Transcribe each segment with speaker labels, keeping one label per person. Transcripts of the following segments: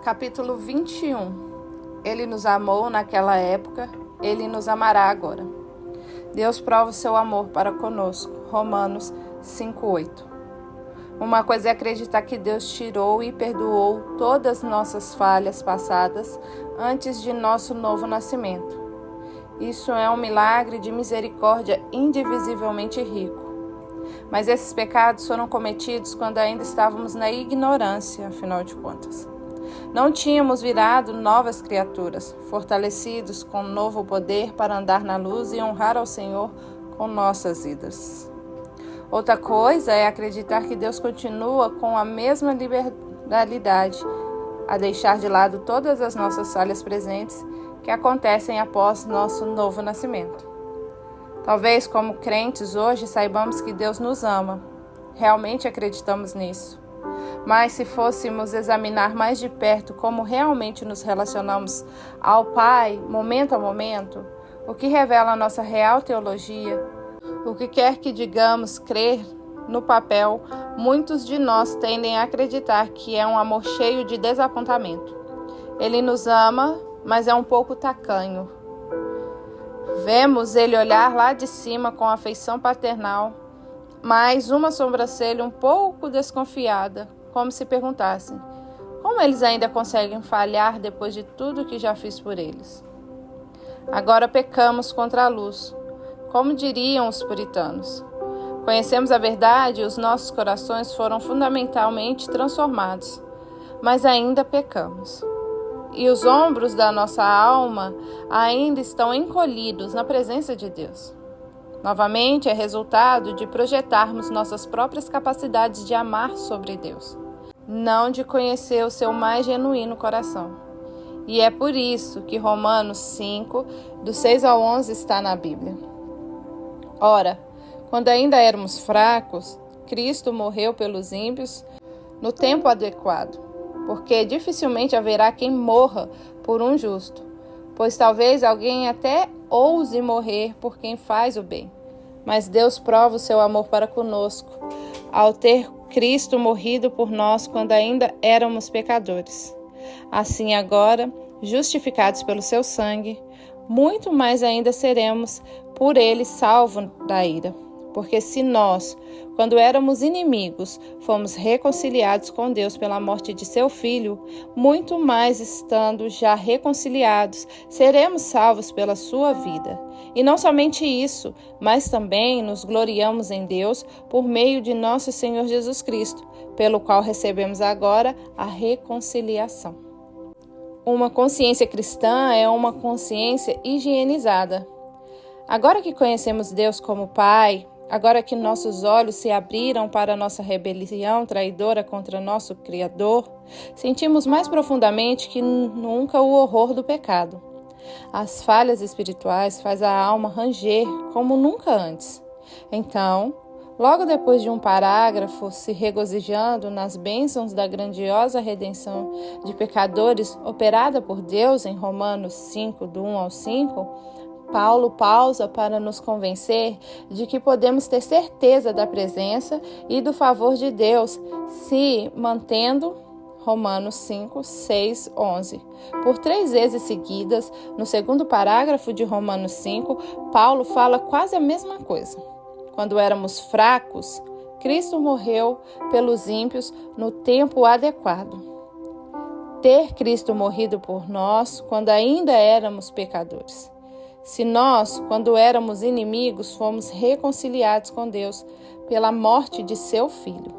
Speaker 1: Capítulo 21. Ele nos amou naquela época, Ele nos amará agora. Deus prova o seu amor para conosco. Romanos 5:8. Uma coisa é acreditar que Deus tirou e perdoou todas nossas falhas passadas antes de nosso novo nascimento. Isso é um milagre de misericórdia indivisivelmente rico. Mas esses pecados foram cometidos quando ainda estávamos na ignorância, afinal de contas. Não tínhamos virado novas criaturas, fortalecidos com novo poder para andar na luz e honrar ao Senhor com nossas vidas. Outra coisa é acreditar que Deus continua com a mesma liberalidade a deixar de lado todas as nossas falhas presentes que acontecem após nosso novo nascimento. Talvez, como crentes hoje, saibamos que Deus nos ama. Realmente acreditamos nisso. Mas se fôssemos examinar mais de perto como realmente nos relacionamos ao Pai, momento a momento, o que revela a nossa real teologia, o que quer que digamos crer no papel, muitos de nós tendem a acreditar que é um amor cheio de desapontamento. Ele nos ama, mas é um pouco tacanho. Vemos ele olhar lá de cima com afeição paternal, mas uma sobrancelha um pouco desconfiada, como se perguntassem: como eles ainda conseguem falhar depois de tudo que já fiz por eles? Agora pecamos contra a luz, como diriam os puritanos. Conhecemos a verdade e os nossos corações foram fundamentalmente transformados, mas ainda pecamos. E os ombros da nossa alma ainda estão encolhidos na presença de Deus. Novamente, é resultado de projetarmos nossas próprias capacidades de amar sobre Deus, não de conhecer o seu mais genuíno coração. E é por isso que Romanos 5, do 6 ao 11, está na Bíblia. Ora, quando ainda éramos fracos, Cristo morreu pelos ímpios no tempo adequado, porque dificilmente haverá quem morra por um justo, pois talvez alguém até ouse morrer por quem faz o bem. Mas Deus prova o seu amor para conosco, ao ter Cristo morrido por nós quando ainda éramos pecadores. Assim agora, justificados pelo seu sangue, muito mais ainda seremos por ele salvos da ira. Porque se nós, quando éramos inimigos, fomos reconciliados com Deus pela morte de seu Filho, muito mais estando já reconciliados, seremos salvos pela sua vida. E não somente isso, mas também nos gloriamos em Deus por meio de nosso Senhor Jesus Cristo, pelo qual recebemos agora a reconciliação. Uma consciência cristã é uma consciência higienizada. Agora que conhecemos Deus como Pai, agora que nossos olhos se abriram para nossa rebelião traidora contra nosso Criador, sentimos mais profundamente que nunca o horror do pecado. As falhas espirituais fazem a alma ranger como nunca antes. Então, logo depois de um parágrafo se regozijando nas bênçãos da grandiosa redenção de pecadores operada por Deus em Romanos 5, do 1 ao 5, Paulo pausa para nos convencer de que podemos ter certeza da presença e do favor de Deus se mantendo Romanos 5, 6, 11. Por 3 vezes seguidas, no segundo parágrafo de Romanos 5, Paulo fala quase a mesma coisa. Quando éramos fracos, Cristo morreu pelos ímpios no tempo adequado. Ter Cristo morrido por nós quando ainda éramos pecadores. Se nós, quando éramos inimigos, fomos reconciliados com Deus pela morte de seu Filho.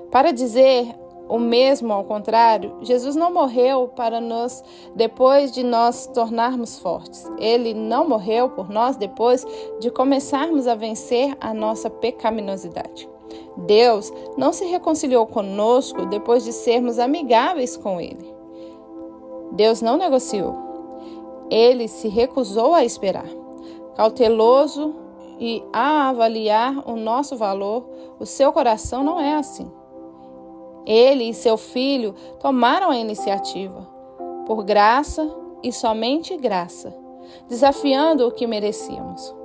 Speaker 1: Para dizer o mesmo ao contrário, Jesus não morreu para nós depois de nós tornarmos fortes. Ele não morreu por nós depois de começarmos a vencer a nossa pecaminosidade. Deus não se reconciliou conosco depois de sermos amigáveis com Ele. Deus não negociou. Ele se recusou a esperar. Cauteloso e a avaliar o nosso valor, o seu coração não é assim. Ele e seu Filho tomaram a iniciativa, por graça e somente graça, desafiando o que merecíamos.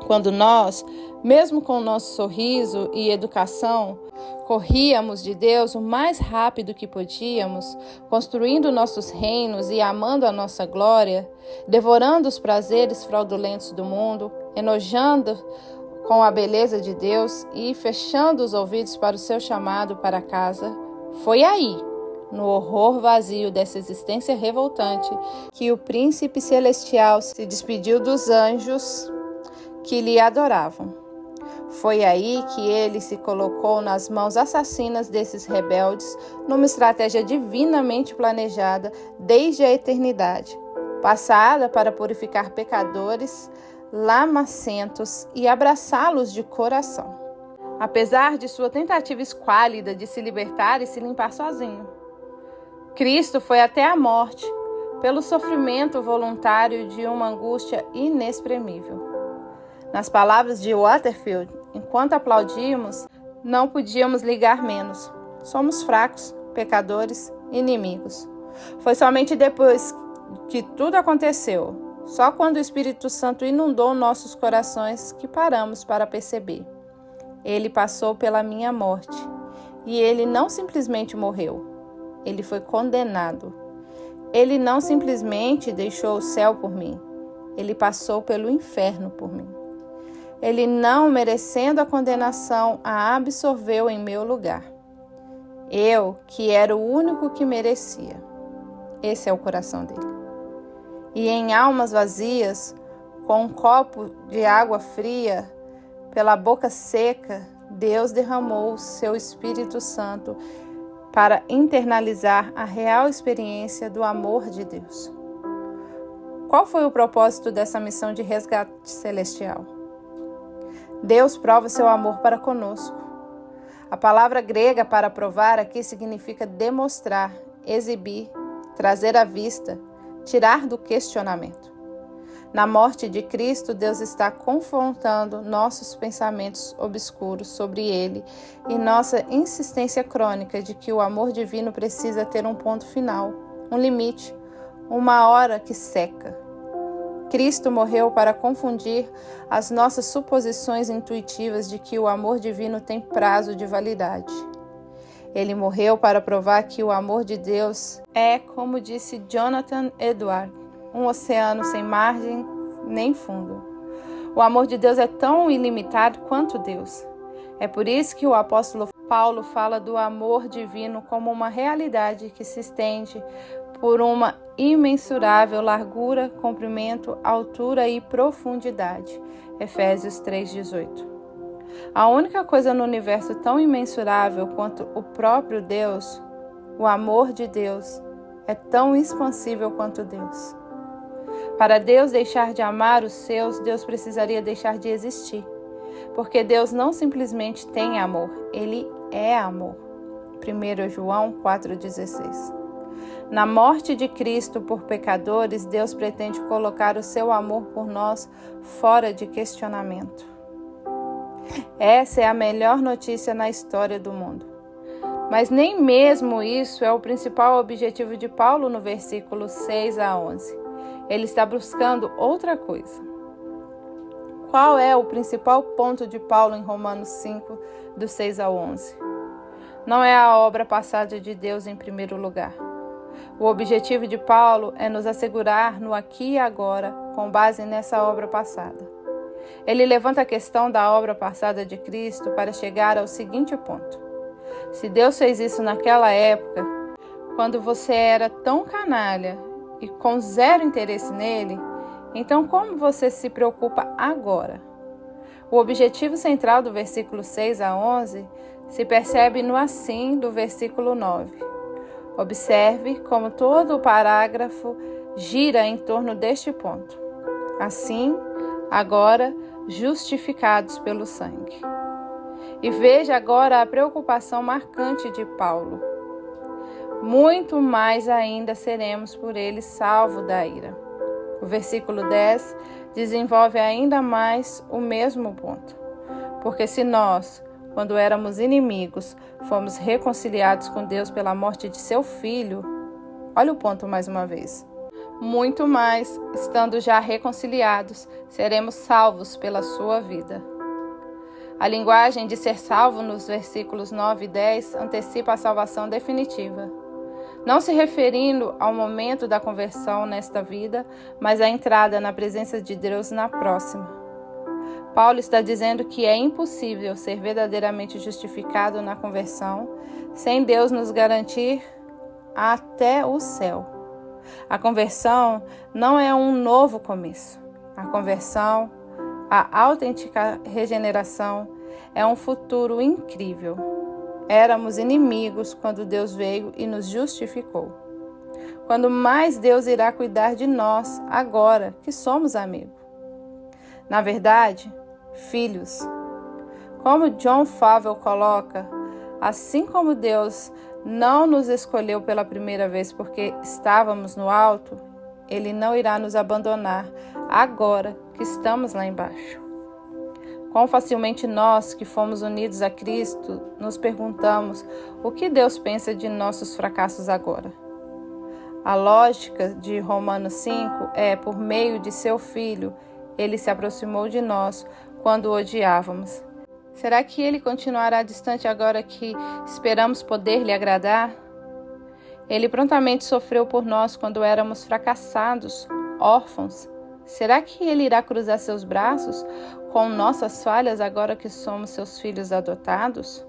Speaker 1: Quando nós, mesmo com nosso sorriso e educação, Corríamos de Deus o mais rápido que podíamos, construindo nossos reinos e amando a nossa glória, devorando os prazeres fraudulentos do mundo, enojando com a beleza de Deus e fechando os ouvidos para o seu chamado para casa. Foi aí, no horror vazio dessa existência revoltante, que o príncipe celestial se despediu dos anjos que lhe adoravam. Foi aí que ele se colocou nas mãos assassinas desses rebeldes, numa estratégia divinamente planejada desde a eternidade, passada para purificar pecadores lamacentos e abraçá-los de coração. Apesar de sua tentativa esquálida de se libertar e se limpar sozinho, Cristo foi até a morte, pelo sofrimento voluntário de uma angústia inexprimível. Nas palavras de Waterfield, enquanto aplaudíamos, não podíamos ligar menos. Somos fracos, pecadores, inimigos. Foi somente depois que tudo aconteceu, só quando o Espírito Santo inundou nossos corações, que paramos para perceber. Ele passou pela minha morte, e ele não simplesmente morreu, ele foi condenado. Ele não simplesmente deixou o céu por mim, ele passou pelo inferno por mim. Ele, não merecendo a condenação, a absorveu em meu lugar. Eu, que era o único que merecia. Esse é o coração dele. E em almas vazias, com um copo de água fria, pela boca seca, Deus derramou o seu Espírito Santo para internalizar a real experiência do amor de Deus. Qual foi o propósito dessa missão de resgate celestial? Deus prova seu amor para conosco. A palavra grega para provar aqui significa demonstrar, exibir, trazer à vista, tirar do questionamento. Na morte de Cristo, Deus está confrontando nossos pensamentos obscuros sobre Ele e nossa insistência crônica de que o amor divino precisa ter um ponto final, um limite, uma hora que seca. Cristo morreu para confundir as nossas suposições intuitivas de que o amor divino tem prazo de validade. Ele morreu para provar que o amor de Deus é, como disse Jonathan Edwards, um oceano sem margem nem fundo. O amor de Deus é tão ilimitado quanto Deus. É por isso que o apóstolo Paulo fala do amor divino como uma realidade que se estende por uma imensurável largura, comprimento, altura e profundidade. Efésios 3,18. A única coisa no universo tão imensurável quanto o próprio Deus, o amor de Deus, é tão expansível quanto Deus. Para Deus deixar de amar os seus, Deus precisaria deixar de existir. Porque Deus não simplesmente tem amor, Ele é amor. 1 João 4,16. Na morte de Cristo por pecadores, Deus pretende colocar o seu amor por nós fora de questionamento. Essa é a melhor notícia na história do mundo. Mas nem mesmo isso é o principal objetivo de Paulo no versículo 6 a 11. Ele está buscando outra coisa. Qual é o principal ponto de Paulo em Romanos 5, do 6 ao 11? Não é a obra passada de Deus em primeiro lugar. O objetivo de Paulo é nos assegurar no aqui e agora, com base nessa obra passada. Ele levanta a questão da obra passada de Cristo para chegar ao seguinte ponto. Se Deus fez isso naquela época, quando você era tão canalha e com zero interesse nele, então como você se preocupa agora? O objetivo central do versículo 6 a 11 se percebe no assim do versículo 9. Observe como todo o parágrafo gira em torno deste ponto. Assim, agora, justificados pelo sangue. E veja agora a preocupação marcante de Paulo. Muito mais ainda seremos por ele salvos da ira. O versículo 10 desenvolve ainda mais o mesmo ponto. Porque se nós, quando éramos inimigos, fomos reconciliados com Deus pela morte de seu Filho, olha o ponto mais uma vez. Muito mais, estando já reconciliados, seremos salvos pela sua vida. A linguagem de ser salvo nos versículos 9 e 10 antecipa a salvação definitiva, não se referindo ao momento da conversão nesta vida, mas à entrada na presença de Deus na próxima. Paulo está dizendo que é impossível ser verdadeiramente justificado na conversão sem Deus nos garantir até o céu. A conversão não é um novo começo. A conversão, a autêntica regeneração, é um futuro incrível. Éramos inimigos quando Deus veio e nos justificou. Quando mais Deus irá cuidar de nós agora que somos amigos? Na verdade, filhos. Como John Favreau coloca, assim como Deus não nos escolheu pela primeira vez porque estávamos no alto, Ele não irá nos abandonar agora que estamos lá embaixo. Quão facilmente nós, que fomos unidos a Cristo, nos perguntamos o que Deus pensa de nossos fracassos agora. A lógica de Romanos 5 é, por meio de seu Filho, Ele se aproximou de nós quando o odiávamos. Será que Ele continuará distante agora que esperamos poder lhe agradar? Ele prontamente sofreu por nós quando éramos fracassados, órfãos. Será que Ele irá cruzar seus braços com nossas falhas agora que somos seus filhos adotados?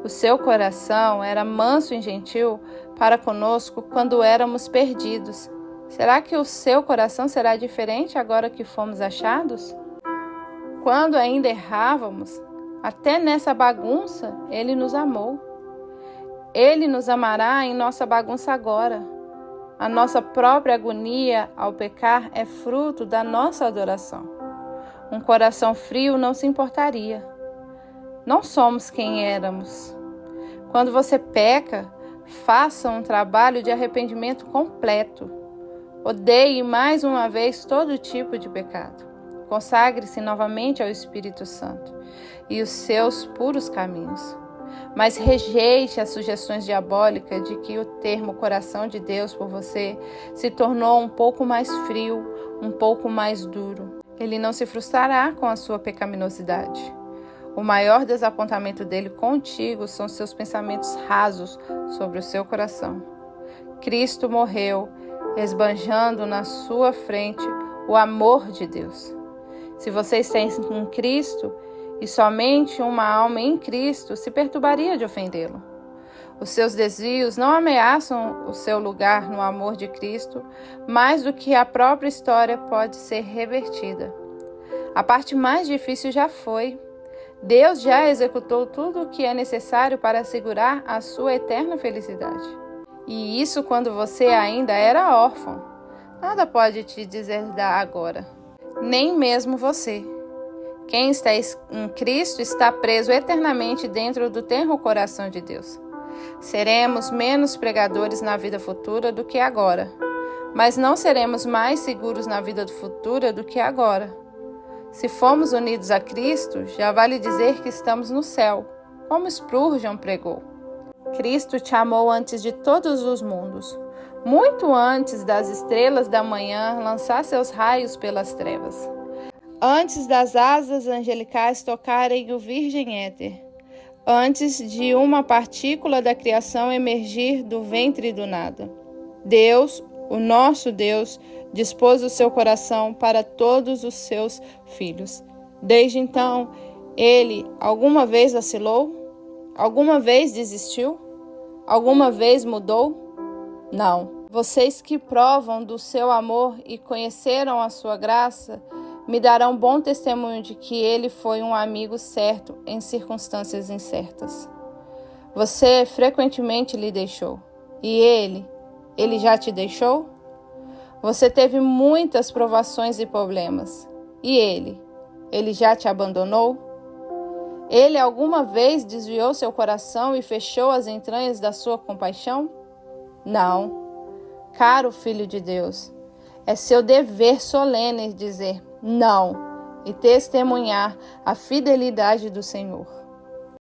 Speaker 1: O seu coração era manso e gentil para conosco quando éramos perdidos. Será que o seu coração será diferente agora que fomos achados? Quando ainda errávamos, até nessa bagunça, Ele nos amou. Ele nos amará em nossa bagunça agora. A nossa própria agonia ao pecar é fruto da nossa adoração. Um coração frio não se importaria. Não somos quem éramos. Quando você peca, faça um trabalho de arrependimento completo. Odeie mais uma vez todo tipo de pecado. Consagre-se novamente ao Espírito Santo e os seus puros caminhos. Mas rejeite as sugestões diabólicas de que o termo coração de Deus por você se tornou um pouco mais frio, um pouco mais duro. Ele não se frustrará com a sua pecaminosidade. O maior desapontamento dele contigo são seus pensamentos rasos sobre o seu coração. Cristo morreu, esbanjando na sua frente o amor de Deus. Se vocês têm um Cristo e somente uma alma em Cristo, se perturbaria de ofendê-lo. Os seus desvios não ameaçam o seu lugar no amor de Cristo, mais do que a própria história pode ser revertida. A parte mais difícil já foi. Deus já executou tudo o que é necessário para assegurar a sua eterna felicidade. E isso quando você ainda era órfão. Nada pode te deserdar agora, nem mesmo você. Quem está em Cristo está preso eternamente dentro do tenro coração de Deus. Seremos menos pregadores na vida futura do que agora, mas não seremos mais seguros na vida futura do que agora. Se fomos unidos a Cristo, já vale dizer que estamos no céu, como Spurgeon pregou. Cristo te amou antes de todos os mundos, muito antes das estrelas da manhã lançar seus raios pelas trevas. Antes das asas angelicais tocarem o virgem éter, antes de uma partícula da criação emergir do ventre do nada. Deus, o nosso Deus, dispôs o seu coração para todos os seus filhos. Desde então, Ele alguma vez vacilou? Alguma vez desistiu? Alguma vez mudou? Não. Vocês que provam do seu amor e conheceram a sua graça, me darão bom testemunho de que Ele foi um amigo certo em circunstâncias incertas. Você frequentemente lhe deixou. E Ele já te deixou? Você teve muitas provações e problemas. E Ele já te abandonou? Ele alguma vez desviou seu coração e fechou as entranhas da sua compaixão? Não. Caro Filho de Deus, é seu dever solene dizer não e testemunhar a fidelidade do Senhor.